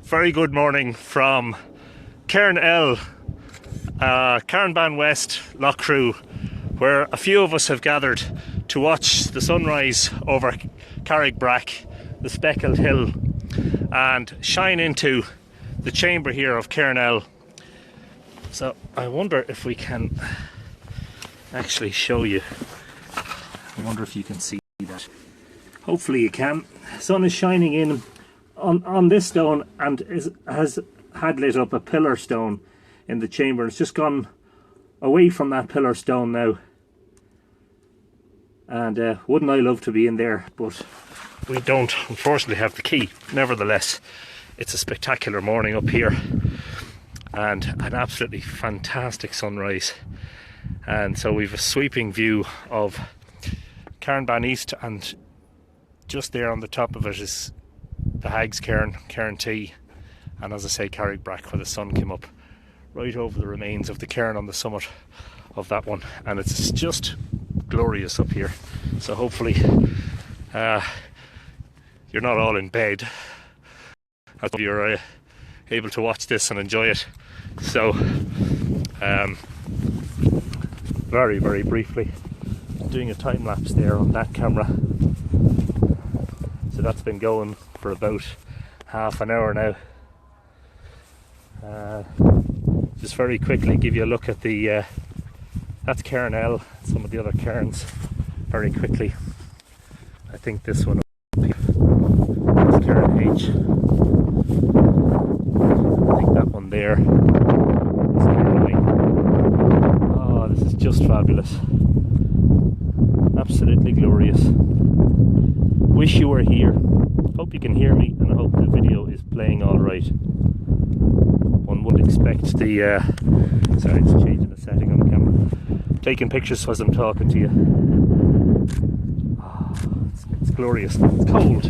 Very good morning from Cairn L, Cairn West, Loughcrew, where a few of us have gathered to watch the sunrise over Carrickbrack, the speckled hill, and shine into the chamber here of Cairn L. So I wonder if we can actually show you. I wonder if you can see that. Hopefully you can. The sun is shining in on this stone and has lit up a pillar stone in the chamber. It's just gone away from that pillar stone now. And wouldn't I love to be in there, but we don't unfortunately have the key. Nevertheless, it's a spectacular morning up here and an absolutely fantastic sunrise. And so we've a sweeping view of Cairn East, and just there on the top of it is the Hag's Cairn, Cairn T, and as I say, Carrickbrack, where the sun came up right over the remains of the cairn on the summit of that one, and it's just glorious up here. So hopefully you're not all in bed, I hope you're able to watch this and enjoy it. So very briefly doing a time lapse there on that camera. So that's been going for about half an hour now. Just very quickly give you a look at the that's Cairn L, some of the other cairns very quickly. I think this one up here is Cairn H. I think that one there is Cairn I. Oh, this is just fabulous. Absolutely glorious. Wish you were here. Hope you can hear me, and I hope the video is playing all right. One would expect the sorry, it's changing the setting on the camera. Taking pictures as I'm talking to you. Oh, it's glorious. It's cold,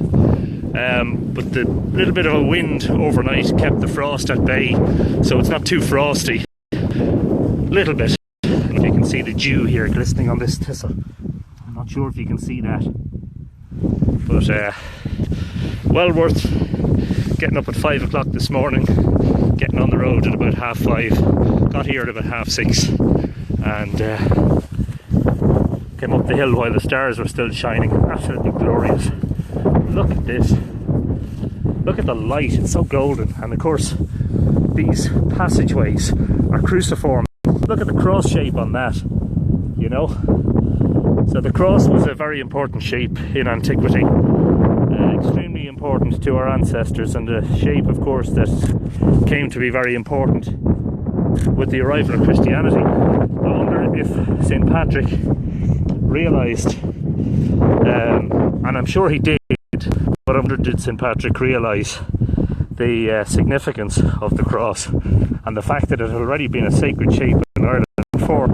but the little bit of a wind overnight kept the frost at bay, so it's not too frosty. Little bit. If you can see the dew here glistening on this thistle. I'm not sure if you can see that, but well worth getting up at 5 o'clock this morning, getting on the road at about 5:30, got here at about 6:30, and came up the hill while the stars were still shining. Absolutely glorious. Look at this. Look at the light, it's so golden. And of course these passageways are cruciform. Look at the cross shape on that, you know. So the cross was a very important shape in antiquity, extremely important to our ancestors, and a shape of course that came to be very important with the arrival of Christianity. I wonder if St. Patrick realised, and I'm sure he did, but I wonder did St. Patrick realise the significance of the cross and the fact that it had already been a sacred shape in Ireland for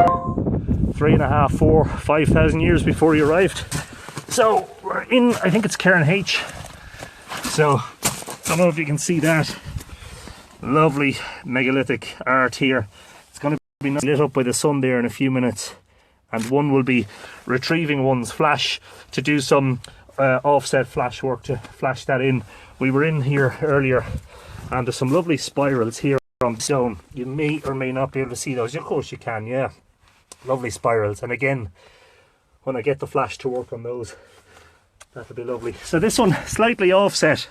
3,500, 5,000 years before he arrived. So we're in, I think it's Cairn H. So I don't know if you can see that lovely megalithic art here. It's going to be lit up by the sun there in a few minutes, and one will be retrieving one's flash to do some offset flash work to flash that in. We were in here earlier, and there's some lovely spirals here on the stone. You may or may not be able to see those. Of course you can, yeah. Lovely spirals, and again, when I get the flash to work on those, that'll be lovely. So this one slightly offset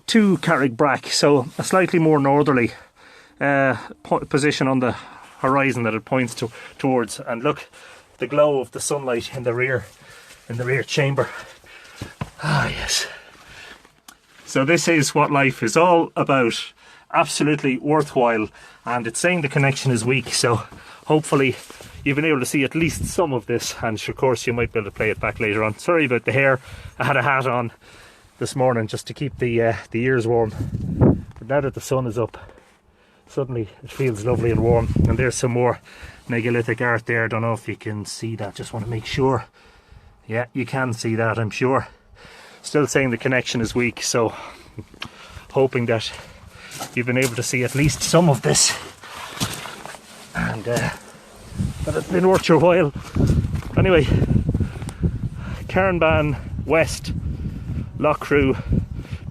to Carrickbrack, so a slightly more northerly position on the horizon that it points towards. And look, the glow of the sunlight in the rear chamber. Ah yes. So this is what life is all about. Absolutely worthwhile, and it's saying the connection is weak, so hopefully you've been able to see at least some of this, and of course you might be able to play it back later on. Sorry about the hair. I had a hat on this morning just to keep the ears warm, but now that the sun is up, suddenly it feels lovely and warm. And there's some more megalithic art there. I don't know if you can see that, just want to make sure. Yeah, you can see that, I'm sure. Still saying the connection is weak, so hoping that you've been able to see at least some of this, and that it's been worth your while. Anyway, Cairn West, Loughcrew,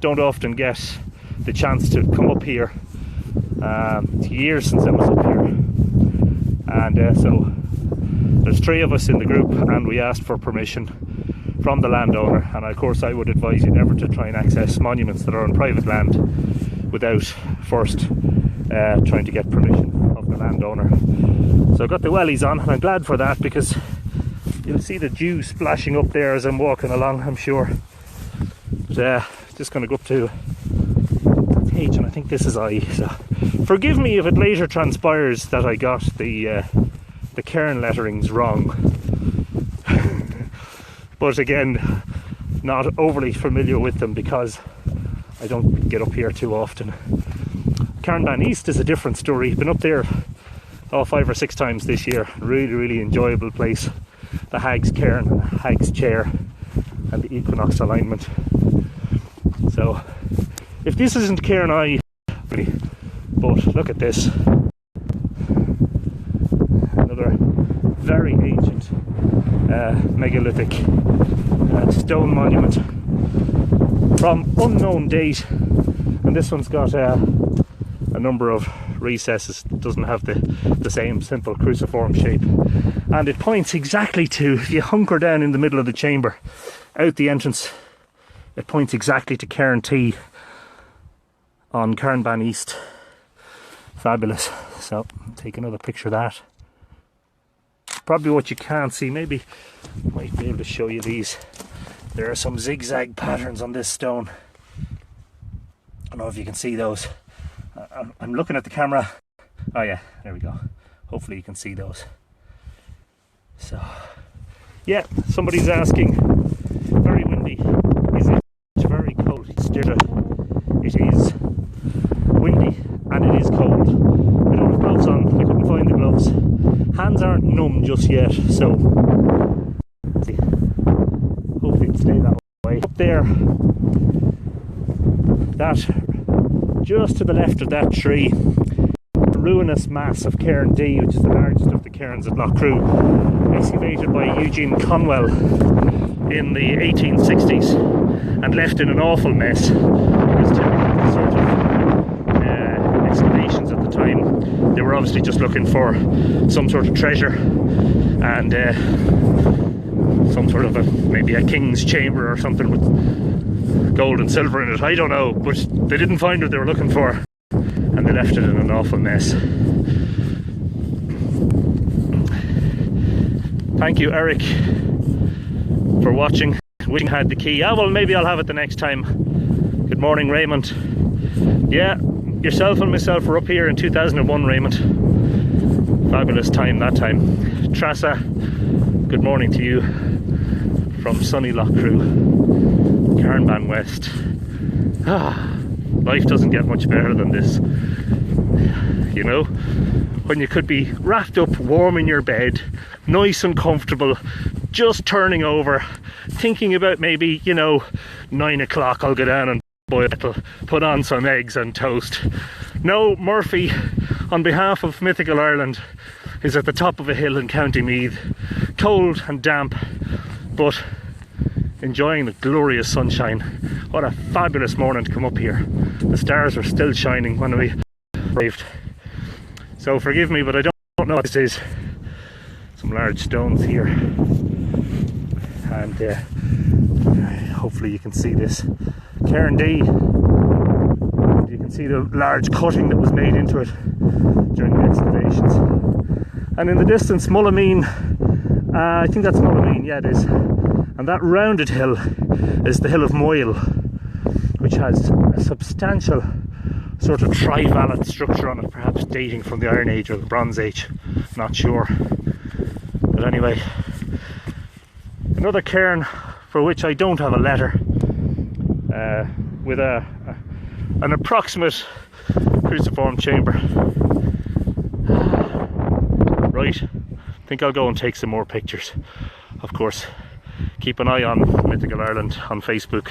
don't often get the chance to come up here. It's years since I was up here, and so there's 3 of us in the group, and we asked for permission from the landowner. And of course I would advise you never to try and access monuments that are on private land without first trying to get permission of the landowner. So I got the wellies on, and I'm glad for that, because you'll see the dew splashing up there as I'm walking along, I'm sure. But just going to go up to H, and I think this is I. So forgive me if it later transpires that I got the Cairn letterings wrong. But again, not overly familiar with them because I don't get up here too often. Cairn East is a different story. Been up there 5 or 6 times this year. Really enjoyable place. The Hag's Cairn and Hag's Chair and the equinox alignment. So if this isn't Cairn I, but look at this. Another very ancient megalithic stone monument from unknown date, and this one's got a number of recesses. It doesn't have the same simple cruciform shape, and it points exactly to, if you hunker down in the middle of the chamber out the entrance, it points exactly to Cairn T on Cairn East. Fabulous. So take another picture of that. Probably what you can't see, maybe I might be able to show you these. There are some zigzag patterns on this stone. I don't know if you can see those. I'm looking at the camera. Oh yeah, there we go. Hopefully you can see those. So yeah, somebody's asking, very windy. Is it very cold? It is windy and it is cold. I don't have gloves on. I couldn't find the gloves. Hands aren't numb just yet, so hopefully it'll stay that way. Up there, that just to the left of that tree, the ruinous mass of Cairn D, which is the largest of the cairns at Loughcrew, excavated by Eugene Conwell in the 1860s and left in an awful mess because typically the sort of excavations at the time, they were obviously just looking for some sort of treasure and some sort of maybe a king's chamber or something with gold and silver in it, I don't know, but they didn't find what they were looking for and they left it in an awful mess. Thank you, Eric, for watching. Wishing I had the key. Well, maybe I'll have it the next time. Good morning, Raymond. Yeah, yourself and myself were up here in 2001, Raymond. Fabulous time that time. Trassa, good morning to you from sunny Loughcrew, Cairn West. Life doesn't get much better than this. You know, when you could be wrapped up warm in your bed, nice and comfortable, just turning over, thinking about maybe, 9 o'clock I'll go down and boil a kettle, put on some eggs and toast. No, Murphy, on behalf of Mythical Ireland, is at the top of a hill in County Meath, cold and damp, but enjoying the glorious sunshine. What a fabulous morning to come up here. The stars were still shining when we arrived. So forgive me, but I don't know what this is. Some large stones here. And hopefully you can see this. Cairn D. You can see the large cutting that was made into it during the excavations. And in the distance, Mullameen. I think that's Mullameen, yeah it is. And that rounded hill is the hill of Moyle, which has a substantial sort of trivalent structure on it, perhaps dating from the Iron Age or the Bronze Age, not sure. But anyway, another cairn for which I don't have a letter, with an approximate cruciform chamber. Right, I think I'll go and take some more pictures. Of course, keep an eye on Mythical Ireland on Facebook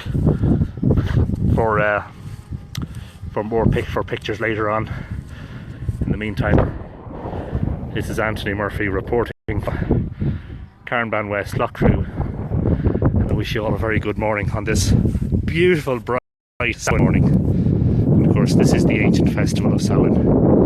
for pictures later on. In the meantime, this is Anthony Murphy reporting from Cairn West, Loughcrew, and I wish you all a very good morning on this beautiful, bright morning. course, this is the ancient festival of Samhain.